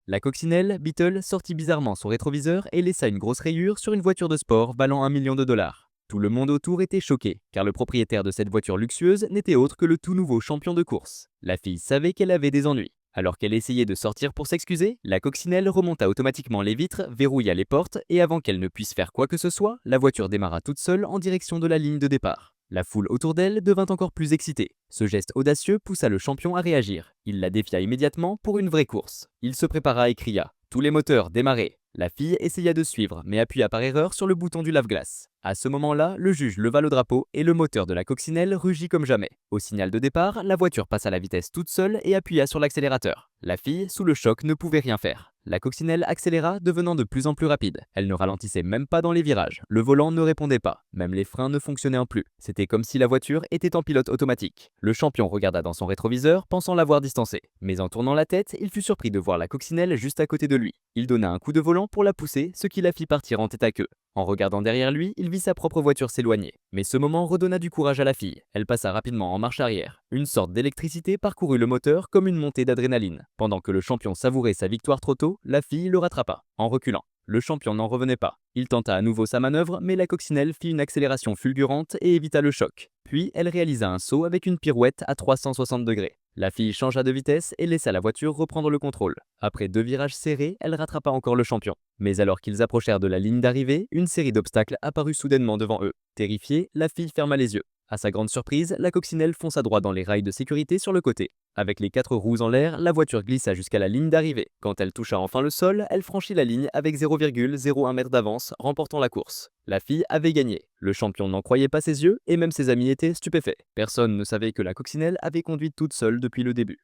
La coccinelle, Beetle, sortit bizarrement son rétroviseur et laissa une grosse rayure sur une voiture de sport valant 1 million de dollars. Tout le monde autour était choqué, car le propriétaire de cette voiture luxueuse n'était autre que le tout nouveau champion de course. La fille savait qu'elle avait des ennuis. Alors qu'elle essayait de sortir pour s'excuser, la coccinelle remonta automatiquement les vitres, verrouilla les portes, et avant qu'elle ne puisse faire quoi que ce soit, la voiture démarra toute seule en direction de la ligne de départ. La foule autour d'elle devint encore plus excitée. Ce geste audacieux poussa le champion à réagir. Il la défia immédiatement pour une vraie course. Il se prépara et cria « Tous les moteurs, démarrez !» La fille essaya de suivre, mais appuya par erreur sur le bouton du lave-glace. À ce moment-là, le juge leva le drapeau et le moteur de la coccinelle rugit comme jamais. Au signal de départ, la voiture passa la vitesse toute seule et appuya sur l'accélérateur. La fille, sous le choc, ne pouvait rien faire. La coccinelle accéléra, devenant de plus en plus rapide. Elle ne ralentissait même pas dans les virages. Le volant ne répondait pas. Même les freins ne fonctionnaient plus. C'était comme si la voiture était en pilote automatique. Le champion regarda dans son rétroviseur, pensant l'avoir distancée. Mais en tournant la tête, il fut surpris de voir la coccinelle juste à côté de lui. Il donna un coup de volant pour la pousser, ce qui la fit partir en tête à queue. En regardant derrière lui, il vit sa propre voiture s'éloigner. Mais ce moment redonna du courage à la fille. Elle passa rapidement en marche arrière. Une sorte d'électricité parcourut le moteur comme une montée d'adrénaline. Pendant que le champion savourait sa victoire trop tôt, la fille le rattrapa, en reculant. Le champion n'en revenait pas. Il tenta à nouveau sa manœuvre, mais la coccinelle fit une accélération fulgurante et évita le choc. Puis, elle réalisa un saut avec une pirouette à 360 degrés. La fille changea de vitesse et laissa la voiture reprendre le contrôle. Après 2 virages serrés, elle rattrapa encore le champion. Mais alors qu'ils approchèrent de la ligne d'arrivée, une série d'obstacles apparut soudainement devant eux. Terrifiée, la fille ferma les yeux. À sa grande surprise, la coccinelle fonça droit dans les rails de sécurité sur le côté. Avec les 4 roues en l'air, la voiture glissa jusqu'à la ligne d'arrivée. Quand elle toucha enfin le sol, elle franchit la ligne avec 0,01 m d'avance, remportant la course. La fille avait gagné. Le champion n'en croyait pas ses yeux et même ses amis étaient stupéfaits. Personne ne savait que la coccinelle avait conduit toute seule depuis le début.